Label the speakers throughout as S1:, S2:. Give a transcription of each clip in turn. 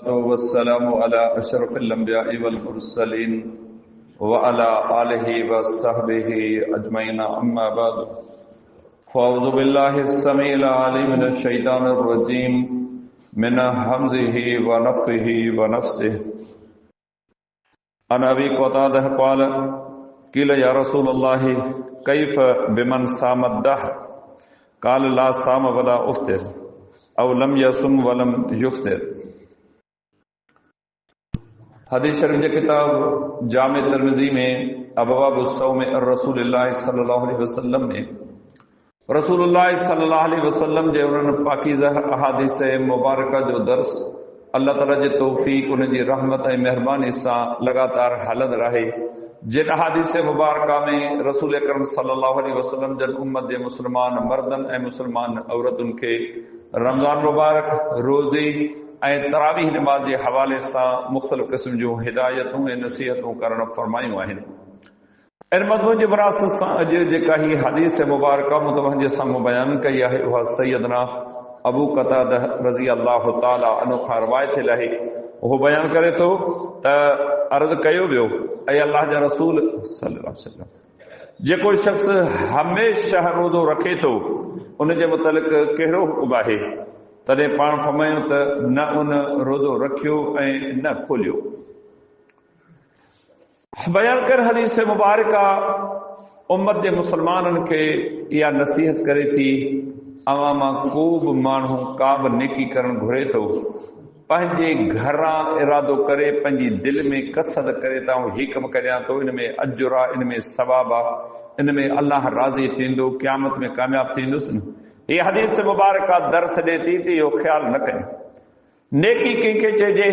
S1: वस्सलामु अला अशरफिल अंबियाइ वल मुरसलीन व अला आलिहि व सहबिहि अजमईन अम्मा बाद फ़अऊज़ु बिल्लाहिस समीइल अलीम मिनश शैतानिर रजीम मिन हमज़िहि व नफ़्ख़िहि व नफ़्सिहि अन अबी क़तादह क़ाल क़ील या रसूलल्लाह कैफ़ बिमन सामद दहर क़ाल ला साम वला उफ़्तिर औ लम यसुम वलम युफ़्तिर। हदीस शरीफ जे किताब जामे तिरमिज़ी में अबवाबुस सौम रसूलुल्लाह सल्लल्लाहु अलैहि वसल्लम में रसूलुल्लाह सल्लल्लाहु अलैहि वसल्लम जे उन्हनि पाकीज़ा अहादीस मुबारका जो दर्स अल्लाह ताला जे तौफ़ीक़ उन जी रहमत ऐं महिरबानी सां लगातार हलंदो रहे। जिन अहादीस मुबारका में रसूल अकरम सल्लल्लाहु अलैहि वसल्लम जन उम्मत जे मुस्लमान मर्दन ऐं मुस्लमान औरतुनि खे रमज़ान मुबारक रोज़ी ऐं तरावीह नमाज़ जे हवाले सां मुख़्तलिफ़ क़िस्म जूं हिदायतूं ऐं नसीहतूं करणु फ़रमायूं आहिनि। इन मज़मून जी विरासत सां अॼु जेका ही हदीस मुबारका मूं तव्हांजे साम्हूं बयानु कई आहे उहा सैयदना अबू क़तादा रज़ी अल्लाह ताला अन्हु खां रिवायत आहे। उहो बयानु करे थो त अर्ज़ु कयो वियो ऐं अल्लाह जा रसूल सल्लल्लाहु अलैहि वसल्लम जेको शख़्स हमेशह रोज़ो रखे थो उन जे मुतलिक़ कहिड़ो हुकुम आहे? तॾहिं पाण फरमायूं त न उन रोज़ो रखियो ऐं न खोलियो। बयान कर हदीस मुबारका उम्मत जे मुसलमाननि खे इहा नसीहत करे थी अवां मां को बि माण्हू का बि नेकी करणु घुरे थो पंहिंजे घरां इरादो करे पंहिंजी दिलि में कसद करे त हीउ कमु करियां थो, इन में अजुर आहे, इन में सवाब आहे, इन में अल्लाह राज़ी थींदो, क़यामत में कामयाबु थींदुसि न। हीअ हदीस मुबारका दर्स ॾिए थी त इहो ख़्यालु न कयो नेकी कंहिंखे चइजे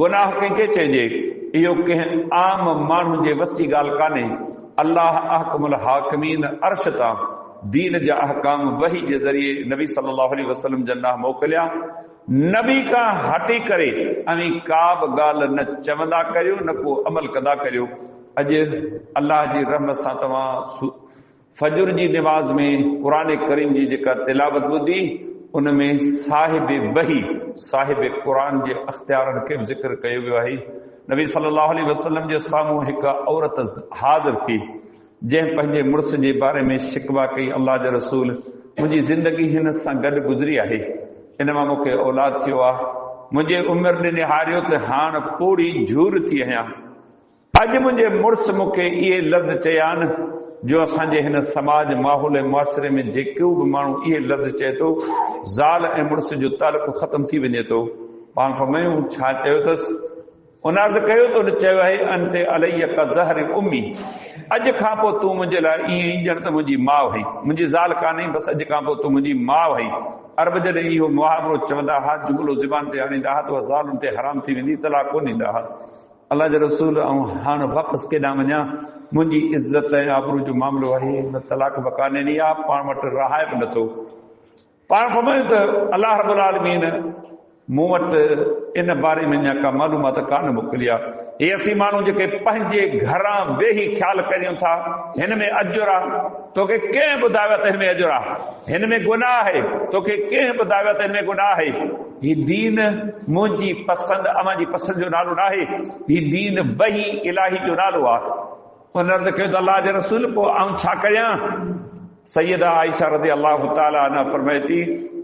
S1: गुनाह कंहिंखे चइजे इहो कंहिं आम माण्हू जे वसी ॻाल्हि कान्हे। अल्लाह अहकमुल हाकिमीन अर्श तां दीन जा अहकाम वही जे ज़रिए नबी सल्लल्लाहु अलैहि वसल्लम जन्नाह मोकिलिया। नबी खां हटी करे ऐं का बि ॻाल्हि न चवंदा करियो न को अमल कंदा करियो। अॼु अल्लाह जी रहमत सां तव्हां फजर जी नमाज़ में क़ुरान करीम जी जेका तिलावत ॿुधी उन में साहिब वही साहिब क़ुरान जे अख़्तियारनि खे बि ज़िक्र कयो वियो आहे। नबी सल्लल्लाहु अलैहि वसल्लम जे साम्हूं हिकु औरत हाज़िर थी जंहिं पंहिंजे मुड़ुस जे बारे में शिकवा कई, अल्लाह जे रसूल मुंहिंजी ज़िंदगी हिन सां गॾु गुज़री आहे, इन मां मूंखे औलाद थियो आहे, मुंहिंजे उमिरि ॾे निहारियो त हाणे पोड़ी झूर थी आहियां। अॼु मुंहिंजे मुड़ुस मूंखे इहे लफ़्ज़ चया आहिनि जो असांजे हिन समाज माहौल ऐं मुआशिरे में जेको बि माण्हू इहे लफ़्ज़ चए थो ज़ाल ऐं मुड़ुस जो तालुक़ ख़तमु थी वञे थो। पाण फरमायूं छा चयो अथसि? उन अर्ज़ु कयो त उन चयो आहे अंते अलैया का ज़हरी उम्मी, अॼु खां पोइ तूं मुंहिंजे लाइ ईअं ई ॼण त मुंहिंजी माउ हुई, मुंहिंजी ज़ाल कान्हे, बसि अॼु खां पोइ तूं मुंहिंजी माउ हुई। अरब जॾहिं इहो मुहावरो चवंदा हुआ जुमिलो ज़ुबान ते आणींदा हुआ त उहा ज़ालुनि ते हराम थी वेंदी, तलाक कोन ॾींदा हुआ। अल्लाह जे रसूल ऐं हाणे वापसि केॾांहुं वञा, मुंहिंजी इज़त ऐं आबरू जो मामिलो आहे, न तलाक बकाने ॾी आहे, पाण वटि रहाए बि नथो। पाण फरमायूं त अल्लाह रब्बुल आलमीन मूं वटि इन बारे में अञा का मालूमात कान मोकिली आहे। हे असीं माण्हू जेके पंहिंजे घरां वेही ख़्यालु करियूं था हिन में अजुर आहे, तोखे कंहिं ॿुधायो त हिन में अजुर आहे, हिन में गुनाह आहे, तोखे कंहिं ॿुधायो त हिन में गुनाह आहे। हीउ दीन मुंहिंजी पसंदि अवां जी पसंदि जो नालो न आहे, हीउ दीन वही इलाही जो नालो आहे। उन अर्ज़ु कयो त अल्लाह जे रसूल पोइ आउं छा कयां? सैयदा आइशा रज़ी अल्लाह ताला अन्हा फरमाए थी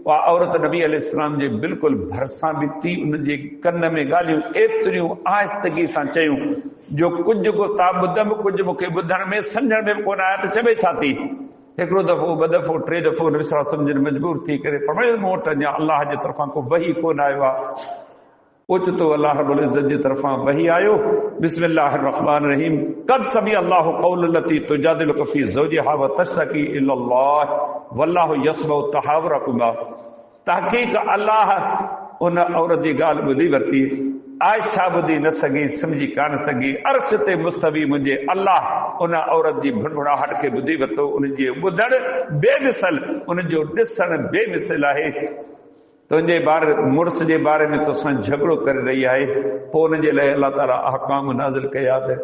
S1: उहा औरत नबी अलैहिस्सलाम जे बिल्कुलु भरिसां बीठी, उन जे कन में ॻाल्हियूं एतिरियूं आहिस्तगी सां चयूं जो कुझु को ता ॿुधमि, कुझु मूंखे ॿुधण में सम्झण में बि कोन आया त चवे छा थी। हिकिड़ो दफ़ो ॿ दफ़ो टे दफ़ो नबी सल्लल्लाहु अलैहि वसल्लम सम्झण मजबूर थी करे फरमायो मूं वटि अञा अल्लाह जे तरफ़ां को वही कोन आयो आहे। ओचितो अल्लाह रब्बुल इज़्ज़त जे तरफ़ां वही आयो, बिस्मिल्लाहिर रहमानिर रहीम, क़द समी अल्लाहु क़ौल लती तुजादिलुका फी ज़ौजिहा व तश्तकी इलल्लाह वल्लाहु यस्मउ तहावुरकुमा। तहक़ीक़ अल्लाह उन औरत जी ॻाल्हि ॿुधी वरिती, आयशा ॿुधी न सघी, सम्झी कान सघी, अर्श ते मुस्तवी मुंहिंजे अल्लाह उन औरत जी भुनभुनाहट खे ॿुधी वरितो। उन जे ॿुधण बेमिसल, उन जो ॾिसण बेमिसल आहे। तुंहिंजे मुड़ुस जे बारे में तोसां झगड़ो करे रही आहे, पोइ हुन जे लाइ अलाह ताला अहकाम नाज़िल कया त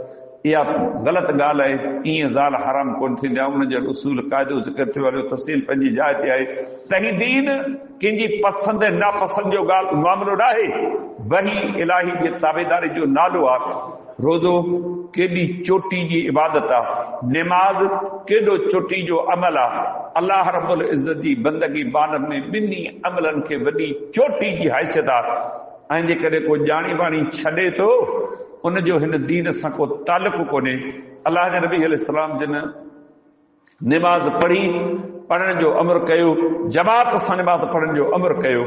S1: इहा ग़लति ॻाल्हि आहे। ईअं ज़ाल हराम कोन थींदा, उनजो उसूल क़ाइदो ज़िक्र थियो आहे, तफ़सील पंहिंजी जाइ ते आहे। तंहिं दीन कंहिंजी पसंदि नापसंदि जो ॻाल्हि मामिलो न आहे, वही इलाही जे ताबेदारी जो नालो आहे। रोज़ो केॾी चोटी जी इबादत आहे, निमाज़ केॾो चोटी जो अमल आहे। अल्लाह रब्बुल इज़्ज़त जी बंदगी बानर में ॿिन्ही अमलनि खे वॾी चोटी जी हैसियत आहे। ऐं जेकॾहिं को ॼाणी वाणी छॾे थो, उनजो हिन दीन सां को तालुक़ कोन्हे। अल्लाह जे नबी अलैहिस्सलाम जिन निमाज़ पढ़ण जो अमर कयो, जमात सां निमाज़ पढ़ण जो अमर कयो।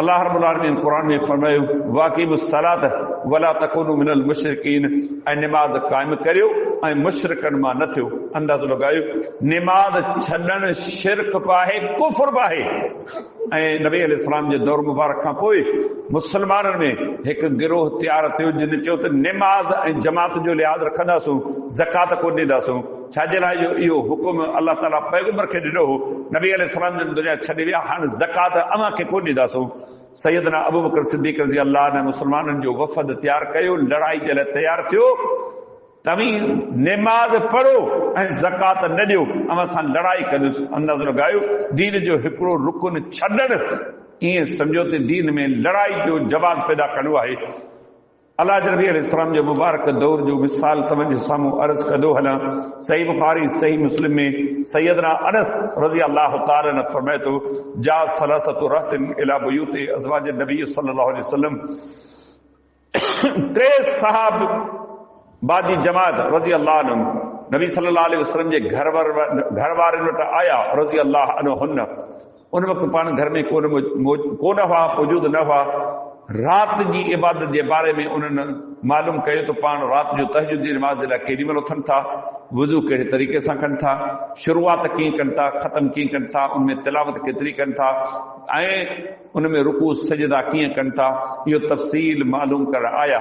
S1: अल्लाह रब्बुल आलमीन क़ुरान में फरमायो वाक़िमुस सलात वला तकुनू मिनल मुशरिकीन, ऐं निमाज़ क़ाइम करियो ऐं मुशरिकनि मां न थियो। अंदाज़ो लॻायो, निमाज़ छॾण शिरक बि आहे, कुफ्र बि आहे। ऐं नबी अलैहिस्सलाम जे दौर मुबारक खां पोइ मुस्लमाननि में हिकु गिरोह तयारु थियो जिन चयो त निमाज़ ऐं जमात जो लिहाज़ रखंदासूं, ज़कात कोन ॾींदासूं। छाजे लाइ जो इहो हुकुम अल्लाह ताला पैगंबर खे ॾिनो हो, नबी अलैहिस्सलाम जन दुनिया छॾे विया, हाणे ज़कात अव्हां खे कोन ॾींदासूं। सैयदना अबू बकर सिद्दीक़ रज़ी अल्लाह ने मुसलमाननि जो वफ़द तयारु कयो, लड़ाई जे लाइ तयारु थियो। तव्हीं निमाज़ पढ़ो ऐं ज़कात न ॾियो, अव्हां सां लड़ाई कंदुसि। अंदाज़ो लॻायो, दीन जो हिकिड़ो रुकन छॾणु ईअं सम्झो त दीन में लड़ाई जो जवाब पैदा करणो आहे। अल्लाह जे नबी अलैहिस्सलाम जे मुबारक दौर जो मिसाल तव्हांजे साम्हूं अर्ज़ कंदो हलां। सही बुखारी सही मुस्लिम में सैयदना अनस रज़ी अल्लाह तआला अन्हु फरमाए थो, जा सलासतु रहतिन इला बुयूति अज़वाज नबी सल्लल्लाहु अलैहि वसल्लम, 3 सहाबाजी जमात रज़ी अल्लाह अन्हुम नबी सल्लल्लाहु अलैहि वसल्लम जे घर वारनि वटि आया रज़ी अल्लाह अन्हुन। उन वक़्तु पाण घर में कोन हुआ, मौजूद न हुआ। रात जी इबादत जे बारे में उन्हनि मालूम कयो त पाण राति जो तहज्जुद जी नमाज़ जे लाइ केॾी महिल उथनि था, वुज़ू कहिड़े तरीक़े सां कनि था, शुरूआत कीअं कनि था, ख़तम कीअं कनि था, उनमें तिलावत केतिरी कनि था, ऐं उनमें रुकू सजदा कीअं कनि था, इहो तफ़सील मालूम करण आया।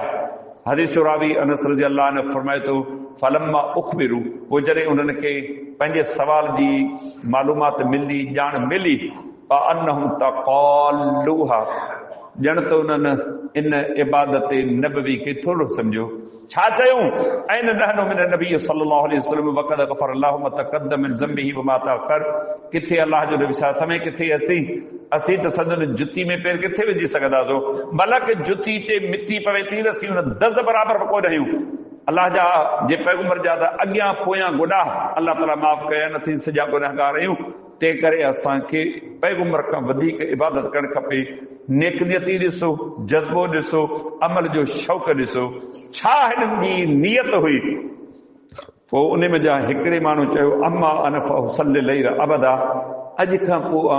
S1: हदीस रावी अनस रज़ी अल्लाह ने फरमाए थो, फलम्मा उख़बिरू, पोइ जॾहिं उन्हनि खे पंहिंजे सवाल जी मालूमात मिली, ॼाण मिली, फ़अन्नहुम तक़ालूहा, ॼण त उन्हनि इन इबादत नबवी खे थोरो सम्झो। छा चयूं? ऐं नहनु मिन नबी सल्लल्लाहु अलैहि वसल्लम वक़द गफ़र अल्लाहु मा तक़द्दम मिन ज़म्बिही व मा तअख़र, किथे अल्लाह जो नबी छा समय, किथे असीं त सदन जुती में पेर किथे विझी सघंदासीं? मलक जुती ते मिटी पवे थी, असीं हुन दज़ बराबरि बि कोन आहियूं। अल्लाह जा जे पैगंबर जा त अॻियां पोयां गुनाह अल्लाह ताला माफ़ कया नथी, सॼा गुनाहगार आहियूं। तंहिं करे असांखे पैगंबर खां वधीक इबादत करणु खपे। नेकनियती ॾिसो, जज़्बो ॾिसो, अमल जो शौक़ु ॾिसो, छा हिननि जी नियत हुई। पोइ उन में जा हिकिड़े माण्हू चयो, अम्मा अन फउसल्ली लैल अबदा, अॼु खां पोइ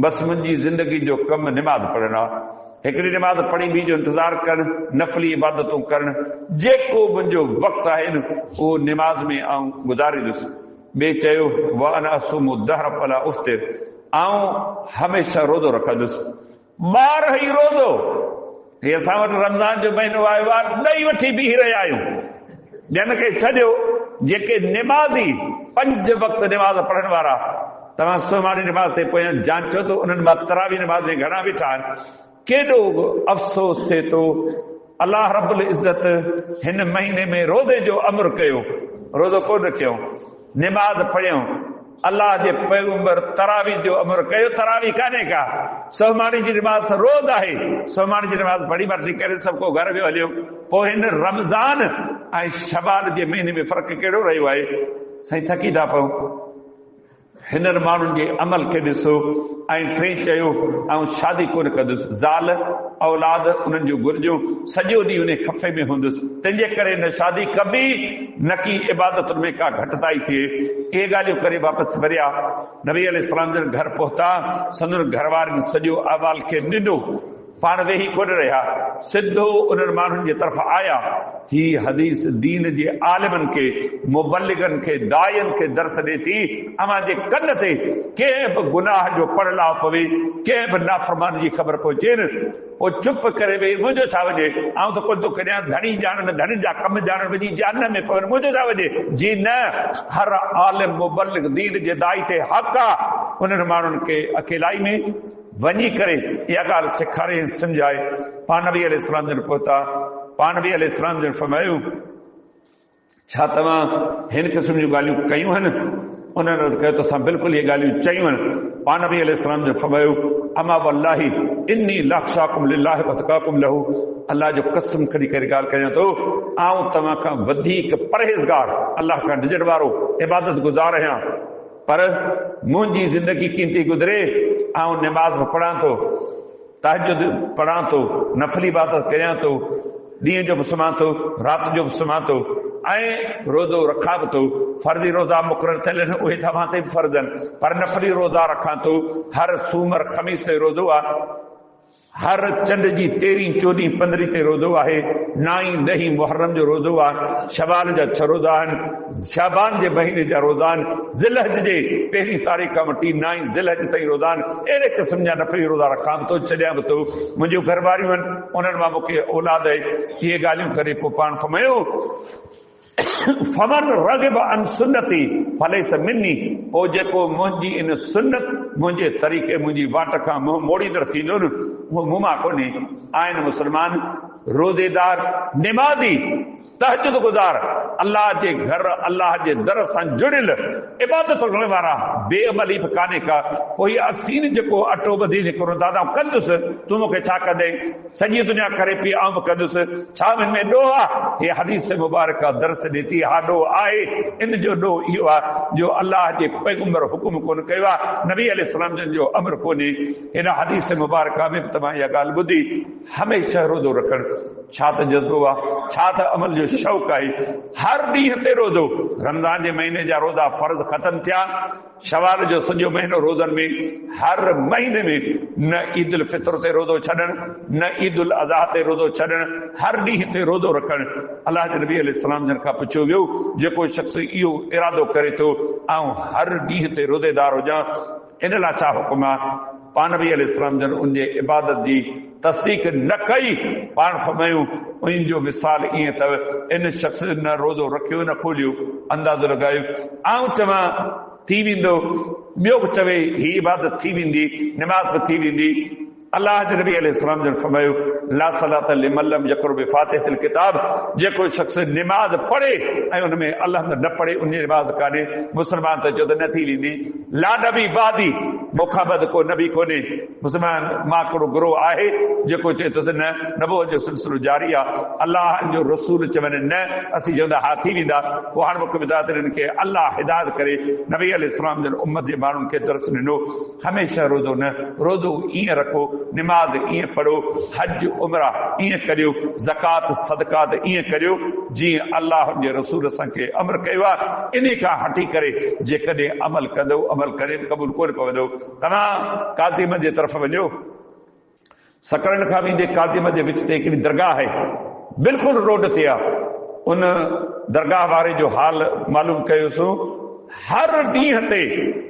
S1: बसि मुंहिंजी ज़िंदगी जो कमु निमाज़ पढ़णु आहे। हिकिड़ी निमाज़ पढ़ी ॿी जो इंतज़ारु करणु, नफ़ली इबादतूं करणु, जेको मुंहिंजो वक़्तु आहे न उहो निमाज़ में आऊं गुज़ारींदुसि। ॿिए चयो, व अन असुमु दहर फला उफ्तिर, आऊं हमेशह रोज़ो रखंदुसि। 12 ई रोज़ो, हे असां वटि रमज़ान जो महीनो आयो आहे, ॾेई वठी बीही रहिया आहियूं। ॼण खे छॾियो, जेके निमाज़ी 5 वक़्त निमाज़ पढ़ण वारा, तव्हां सुभाणे निमाज़ ते पोयां जांचो त उन्हनि मां तरावी निमाज़ में घणा बीठा आहिनि। केॾो अफ़सोस थिए थो, अल्लाह रब्बुल इज़्ज़त हिन महीने में रोज़े जो अमर कयो, रोज़ो कोन रखियो, निमाज़ पढ़ियो। अल्लाह जे पैगंबर तरावी जो अमर कयो, तरावी कान्हे का, सुभाणे जी निमाज़ त रोज़ आहे। सुभाणे जी निमाज़ पढ़ी वठी करे सभु को घर वियो हलियो। पोइ हिन रमज़ान ऐं शवाल जे महीने में फ़र्क़ु कहिड़ो रहियो आहे? साईं थकी था पऊं। हिननि माण्हुनि जे अमल खे ॾिसो। ऐं टे चयो, ऐं शादी कोन कंदुसि, ज़ाल औलाद उन्हनि जूं घुरिजूं सॼो ॾींहुं उन खफ़े में हूंदुसि, तंहिंजे करे न शादी कबी न की इबादतुनि में का घटिताई थिए। इहे ॻाल्हियूं करे वापसि वरिया, नबी अलैहिस्सलाम जन घर पहुता, संदुनि घर वारनि सॼो अहवाल खे ॾिनो, पाण वेही कोन रहिया, सिधो उन्हनि माण्हुनि जे तरफ़ आया। ही हदीस दीन जे आलिमनि खे, मुबल्लिगनि खे, दायनि खे दर्स ॾिए थी, अव्हां जे कन ते कंहिं बि गुनाह जो पड़लाव पवे, कंहिं बि नाफ़रमानी जी ख़बर पहुचे न, पोइ चुप करे वेही, मुंहिंजो छा वञे, आउं त कोन थो करियां, धणी ॼाणनि, धणी जा कम ॼाणनि, वञी जहन्नम में पवनि, मुंहिंजो छा वञे। जी न, हर आलिम मुबल्लिग दीन जे दाई ते हक़ आहे उन्हनि माण्हुनि खे अकेलाई में वञी करे इहा ॻाल्हि सेखारे सम्झाए। पाण नबी अलैहिस्सलाम जन पहुता, पाण नबी अलैहिस्सलाम जन फरमायो, छा तव्हां हिन क़िस्म जूं ॻाल्हियूं कयूं आहिनि? उन्हनि अर्ज़ु कयो त असां बिल्कुलु इहे ॻाल्हियूं चयूं आहिनि। पाण नबी अलैहिस्सलाम जो फरमायो अमा वल्लाही इन्नी लख्शाकुम लिल्लाहि वतकाकुम लहू, अल्लाह जो कसम खणी करे ॻाल्हि कयां थो, आऊं तव्हां खां वधीक परहेज़गार, अल्लाह खां डिॼण वारो, इबादत गुज़ार आहियां। पर मुंहिंजी ज़िंदगी कीअं थी गुज़रे, आऊं निमाज़ पढ़ां थो, तहज्जुद पढ़ां थो, नफ़ली इबादत कयां थो, ॾींहं जो बि सुम्हां थो, राति जो बि सुम्हां थो, ऐं रोज़ो रखां बि थो। फर्ज़ी रोज़ा मुक़ररु थियल आहिनि, उहे तव्हां ते बि फर्ज़ आहिनि, पर नफ़ली रोज़ा रखां थो। हर सूमर ख़मीस ते रोज़ो आहे, हर चंड जी 13, 14, 15 ते रोज़ो आहे, 9, 10 मुहर्रम जो रोज़ो आहे, शवाल जा 6 रोज़ा आहिनि, शाबान जे महीने जा रोज़ा आहिनि, ज़िलहज जे 1 तारीख़ खां वठी 9 ज़िलहज ताईं रोज़ा आहिनि। अहिड़े क़िस्म जा नफ़ली रोज़ा रखां बि थो, छॾियां बि थो। मुंहिंजूं घरवारियूं आहिनि, उन्हनि मां मूंखे औलाद आहे। इहे ॻाल्हियूं करे पोइ पाण फरमायो फमन रग़िब अन सुन्नती फलैस मिन्नी, पोइ जेको मुंहिंजी इन सुन्नत, मुंहिंजे तरीक़े, मुंहिंजी वाट खां मुंहुं मोड़ींदड़ थींदो न, उहो मूं मां कोन्हे। आहिनि मुस्लमान, रोज़ेदार, निमाज़ी, तहज्जुद गुज़ार, अल्लाह जे घर, अल्लाह जे दर सां जुड़ियल, इबादत करण वारा, बेअमली बि कान्हे का। पोइ असीं जेको अटो ॿधी निकिरूं दादा कंदुसि, तूं मूंखे छा कंदे, सॼी दुनिया करे पई, आउं बि कंदुसि, छा हिन में ॾोह आहे? हे हदीस मुबारक दर्स ॾिठी, हा ॾोह आहे। इन जो ॾोह इहो आहे जो अल्लाह जे पैगंबर हुकुम कोन कयो आहे, नबी अलैहिस्सलाम जो अमर कोन्हे। हिन हदीस मुबारक में बि तव्हां इहा ॻाल्हि ॿुधी। हमेशह रोज़ो रखणु छा त जज़्बो आहे, छा त अमल जो शौक़ु आहे। हर ॾींहं ते रोज़ो, रमज़ान जे महीने जा रोज़ा फ़र्ज़ ख़तम थिया, शवाल जो सॼो महीनो रोज़नि में, हर महीने में न ईद उल फितर ते रोज़ो छॾणु, न ईद उल अज़हा ते रोज़ो छॾणु, हर ॾींहं ते रोज़ो रखणु। अल्लाह जे नबी अलैहिस्सलाम जन खां पुछियो वियो, जेको शख़्स इहो इरादो करे थो ऐं हर ॾींहं ते रोज़ेदार हुजां, इन लाइ छा हुकुम आहे? पाण नबी अलैहिस्सलाम जन उन जे इबादत जी तस्दीक न कई। पाण फरमायूं उन जो मिसाल ईअं अथव, इन शख़्स न रोज़ो रखियो, न खोलियो, अंदाज़ो लॻायो, आऊं चवां थी वेंदो, ॿियो बि चवे ही इबादत थी वेंदी, निमाज़ बि थी वेंदी। अल्लाह जे नबी अलैहिस्सलाम जन फरमायो ला सलात लिमन लम यक़र बिफ़ातिहतिल किताब, जेको शख़्स निमाज़ पढ़े ऐं उन में अल्लाह न पढ़े, उन निमाज़ कान्हे। मुस्लमान त चओ त न थी वेंदी। ला नबी बादी, मूंखां बाद को नबी कोन्हे। मुस्लमान मां हिकिड़ो गुरोह आहे जेको चए थो त न, नबूवत जो सिलसिलो जारी आहे। अल्लाह जो रसूल चवनि न, असीं चवंदा हा थी वेंदा। पोइ हाणे मूंखे ॿुधायो त हिननि खे अल्लाह हिदायत करे नबी अलैहिस्सलाम जन उम्मत जे माण्हुनि खे दर्स ॾिनो। हमेशह रोज़ो न, रोज़ो ईअं रखो, निमाज़ ईअं पढ़ो, हज उमरा ईअं करियो, ज़कात सदकात ईअं करियो जीअं अल्लाह जे रसूल असांखे अमर कयो आहे। इन खां हटी करे जेकॾहिं अमल कंदो, अमल करे क़बूल कोन पवंदो। तव्हां काज़ीम जे तरफ़ वञो, सकरनि खां वेंदे काज़ीम जे विच ते हिकिड़ी दरगाह आहे, बिल्कुलु रोड ते आहे। उन दरगाह वारे जो हाल मालूम कयोसीं। हर ॾींहं ते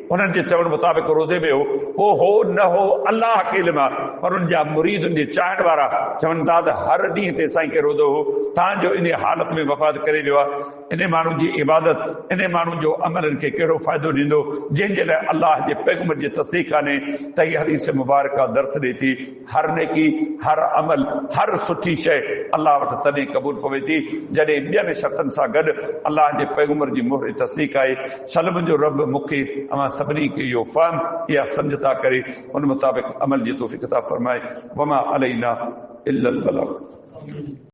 S1: उन्हनि जे चवण मुताबिक़ रोज़े में हो न हो अल्लाह खे इल्म आहे, पर उन जा मुरीद, उन जे चाहण वारा चवनि था त हर ॾींहं ते साईं खे रोज़ो हो। तव्हांजो इन हालत में वफ़ात करे वियो आहे। इन माण्हू जी इबादत, इन माण्हू जो अमल खे कहिड़ो फ़ाइदो ॾींदो, जंहिंजे लाइ अल्लाह जे पैगंबर जी तस्दीक कान्हे। त इहा हदीस मुबारक दर्स ॾिए थी, हर नेकी, हर अमल, हर सुठी शइ अल्लाह वटि तॾहिं क़बूल पवे थी जॾहिं ॿियनि शर्तनि सां गॾु अल्लाह जे पैगंबर जी मोहर तस्दीक आहे। सलम जो रब मूंखे अवां सभिनी खे इहो फ़हम, इहा सम्झ था करे उन मुताबिक़ अमल जी तौफ़ीक़ अता फ़रमाए। वमा अलैना इल्लल बलाग।